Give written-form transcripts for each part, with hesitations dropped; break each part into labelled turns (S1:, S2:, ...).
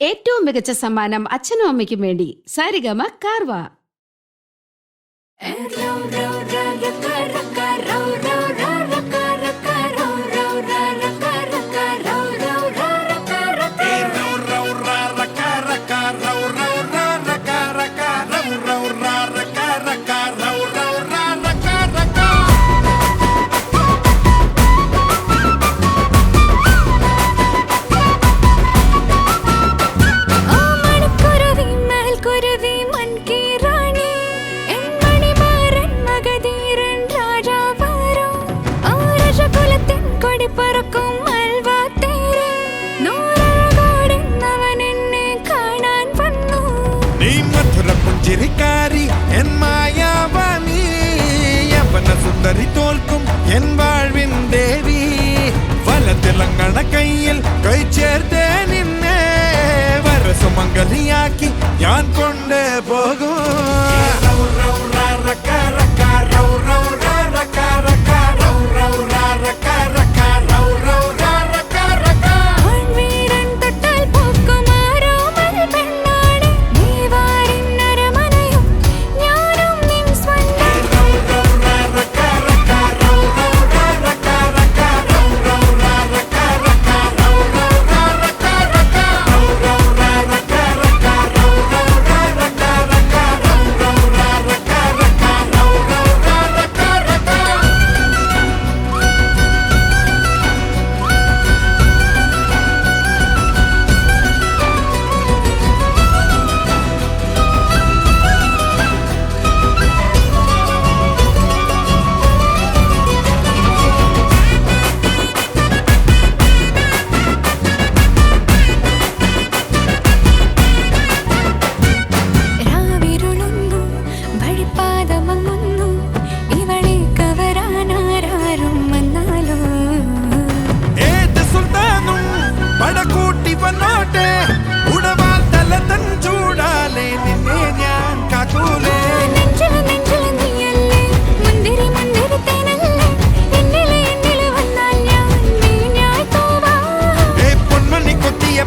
S1: ഏറ്റവും മികച്ച സമ്മാനം അച്ഛനും അമ്മയ്ക്കും വേണ്ടി സാരിഗമ കാർവ.
S2: സുന്ദരി തോൽക്കും എൻ വാഴ്വിൻ ദേവി വലത്തിലങ്ങണ കയ്യിൽ കൈ ചേർത്തേ നിന്നെ വരസുമംഗലിയാക്കി ഞാൻ കൊണ്ടേ പോകും.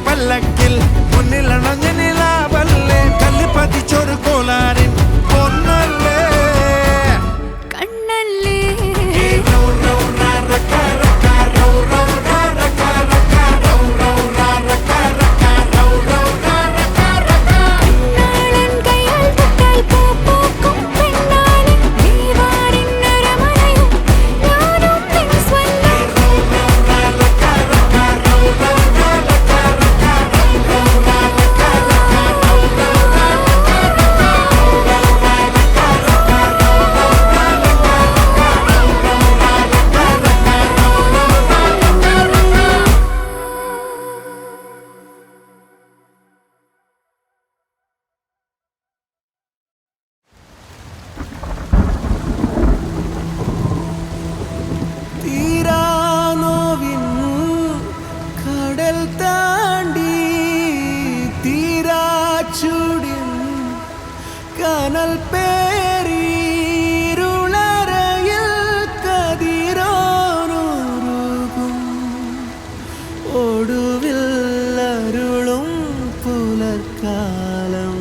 S2: പല്ലക്കിൽ മുന്നിലണഞ്ഞ നിലാവല്ലേ കല്ല് പതിച്ചൊരു കോലാരിൻ പൊന്നല്ലേ
S3: കണ്ണല്ലേ
S2: കനൽ പേരീരുളറയിൽ കതിരോരുകും ഒടുവിൽ അരുളും പുലർക്കാലം.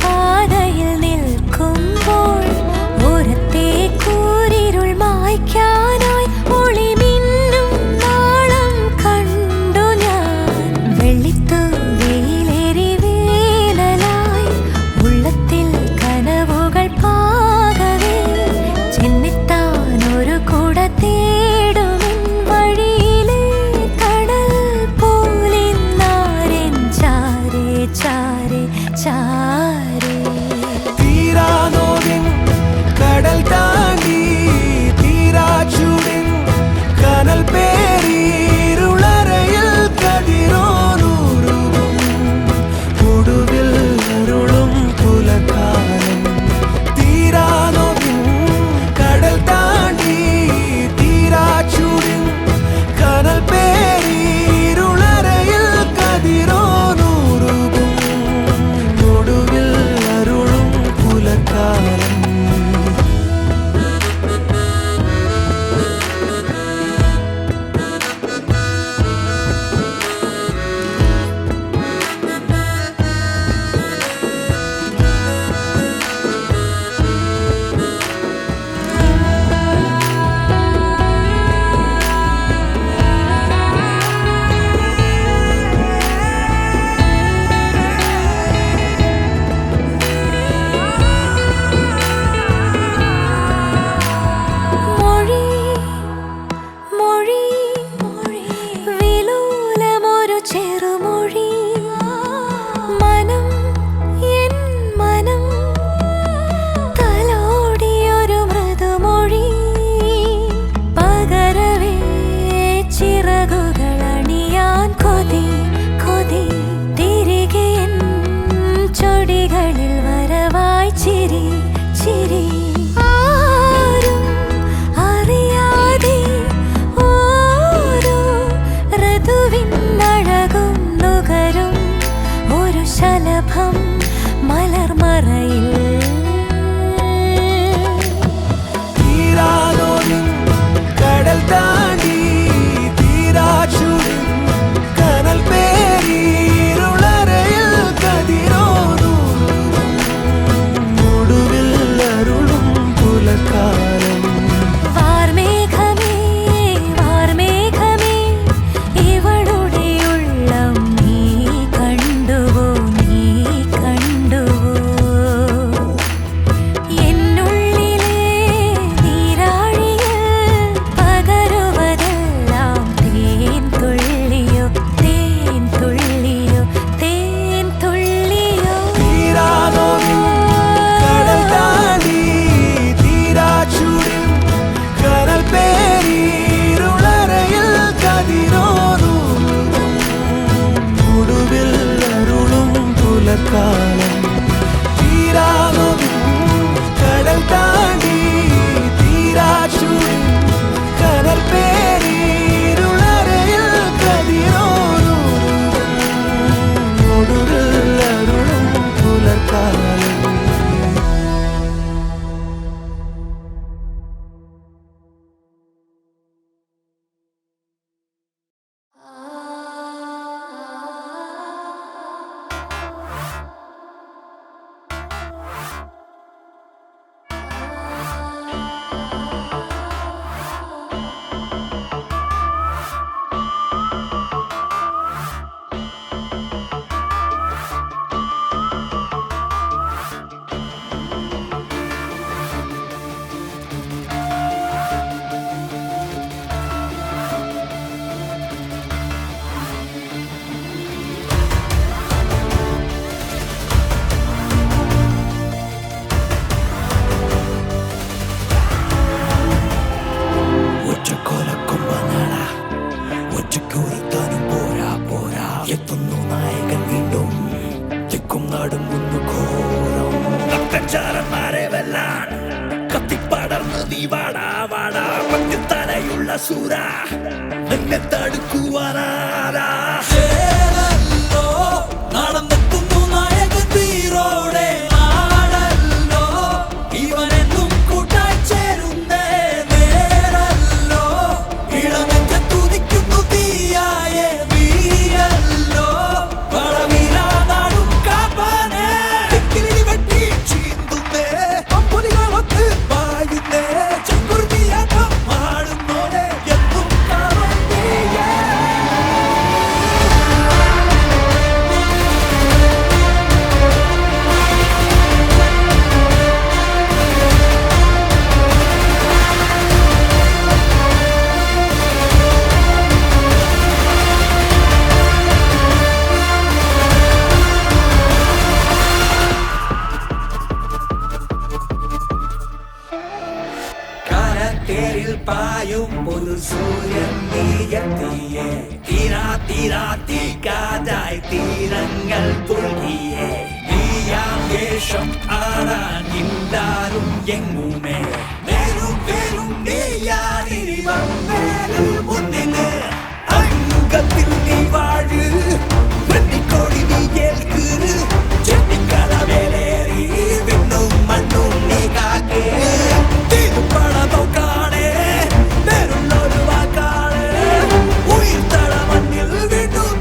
S3: പാതയിൽ നിൽക്കുമ്പോൾ ഓരത്തെ കൂരിരുൾ മായ്ക്കാനായി ഒളിമിന്നും നാളം കണ്ടു ഞാൻ. വെള്ളിത്തു വെയിലേറി വേനലായി ഉള്ളത്തിൽ കനവുകൾ പാകവേ ചെന്നെത്താൻ ഒരു കുട തേടുമേ
S4: കയ്യിലുള്ള സൂര എന്നെ തടുക്കുവാനാരാ നടന്നെത്തുന്നു നായകൻ തീരോടെ നാടല്ലോ ഇവനെന്നും കൂട്ടായി ചേരുന്നേ നേരല്ലോ ഇളമെഞ്ച തുതിക്കുന്നു തീയായ വീരല്ലോ വളവിലാ നാടും കാപ്പാനേ തെക്കിലി വെട്ടി ചീന്തുന്നേ അമ്പുലികളൊത്ത് പായുന്നേ ചെങ്കുർത്തിയാട്ടം ആടുന്നോടെ എന്നും കാണും നീയേ കരത്തേരിൽ പായും ഒരു സൂര്യൻ നീയത്തിയേ തീരാതീരാതീക്കാതായി തീരങ്ങൾ പുൽകിയേ നീയാം വേഷം ആടാൻ ഇല്ലാരും എങ്ങുമേ നേരും പേരും നീയാനിരി വന്നേരും മുന്നില് അംഗത്തിൽ നീ വാഴ് വെട്ടിക്കോടി നീ ഏൽക്ക് ചെട്ടിക്കട വേലേറി വിണ്ണും മണ്ണും നീ കാക്കേ തിരുപ്പട നോക്കാണേ നേരുള്ളൊരു വാക്കാണ് ഉയർത്തട മണ്ണിൽ വീണ്ടും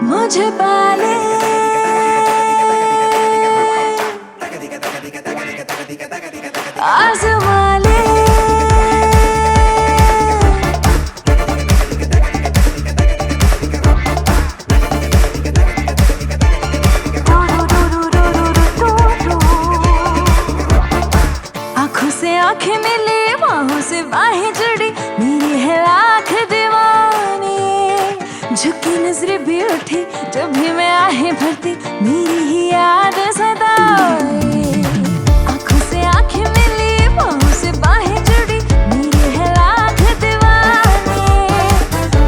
S3: मुझे पाले आज़मा ले आँखों से आंखें मिली बाहों से बाहें जुड़ी मेरी है लाख दीवानी झुकी नजरें भी उठी जब भी मैं आहें भरती मेरी ही याद सदा आए। आँखों से आंखें मिली बाहों से बाहें जुड़ी मेरी है लाख दीवानी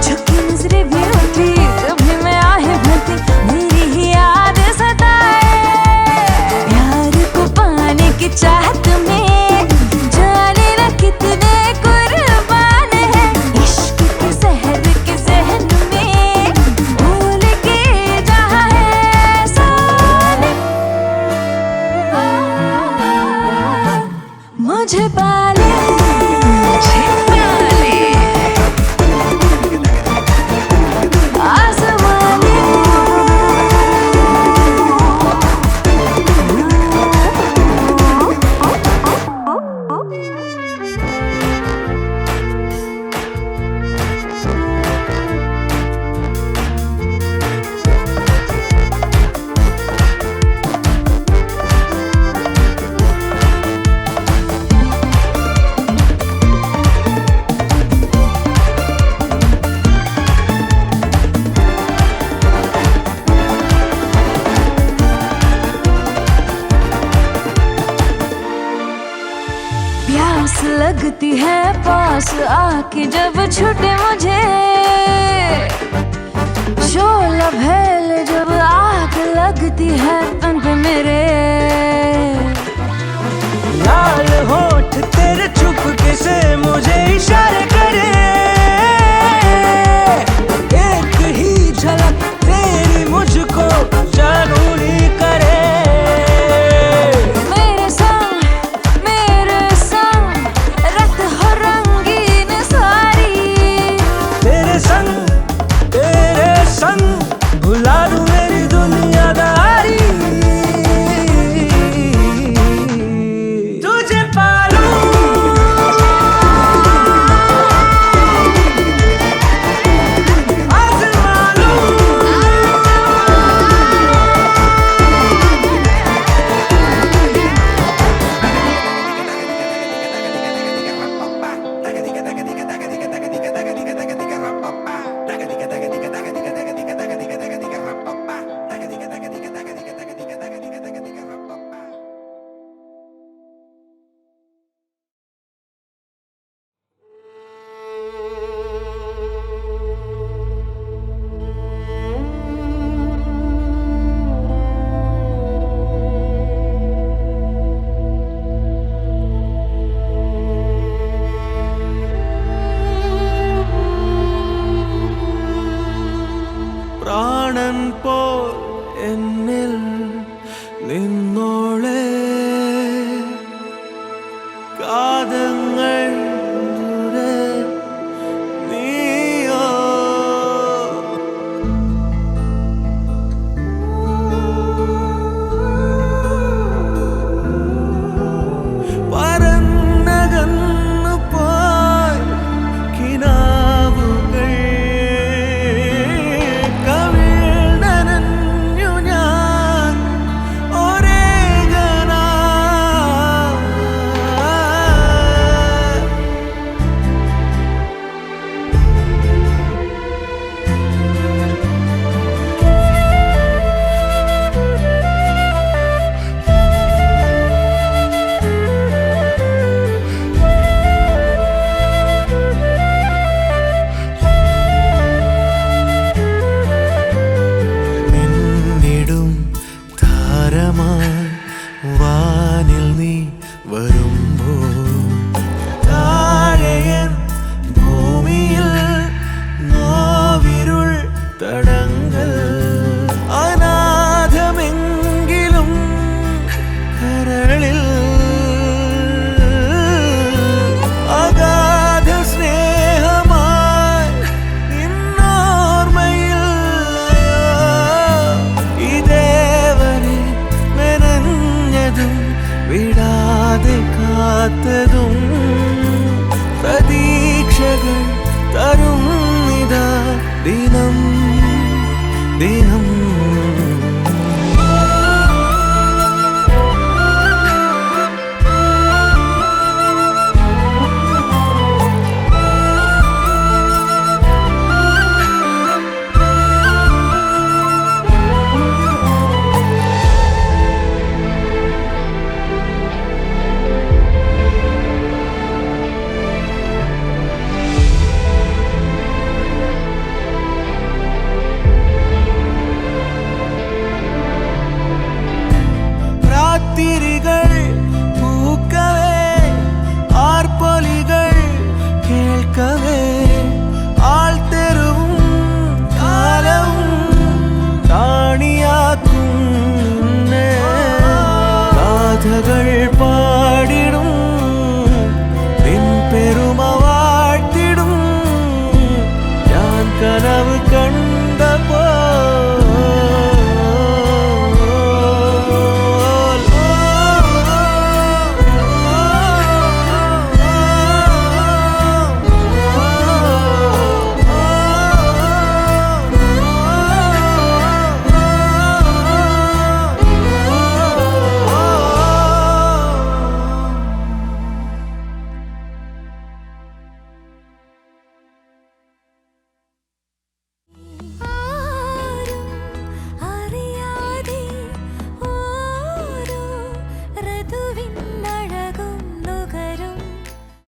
S3: झुकी नजरें भी उठी जब भी मैं आहें भरती मेरी ही याद सदा आए। प्यार को पाने की चाहत में जाने ना कितने कुर्बान है इश्क के जहर के जहन में भूल के जहाँ है साले मुझे पाले आज़मा ले प्यास लगती है पास आके जब छूटे मुझे शोला भैल जब आग लगती है तन पे मेरे
S2: लाल होठ तेरे चुपके से मुझे इशारे करे एक ही झलक तेरी मुझको जानूरी करे
S3: मेरे संग रत हो रंगीन सारी
S2: तेरे संग भुला दूं मेरी दुनियादारी तुझे पालूं ദിനം ദിനം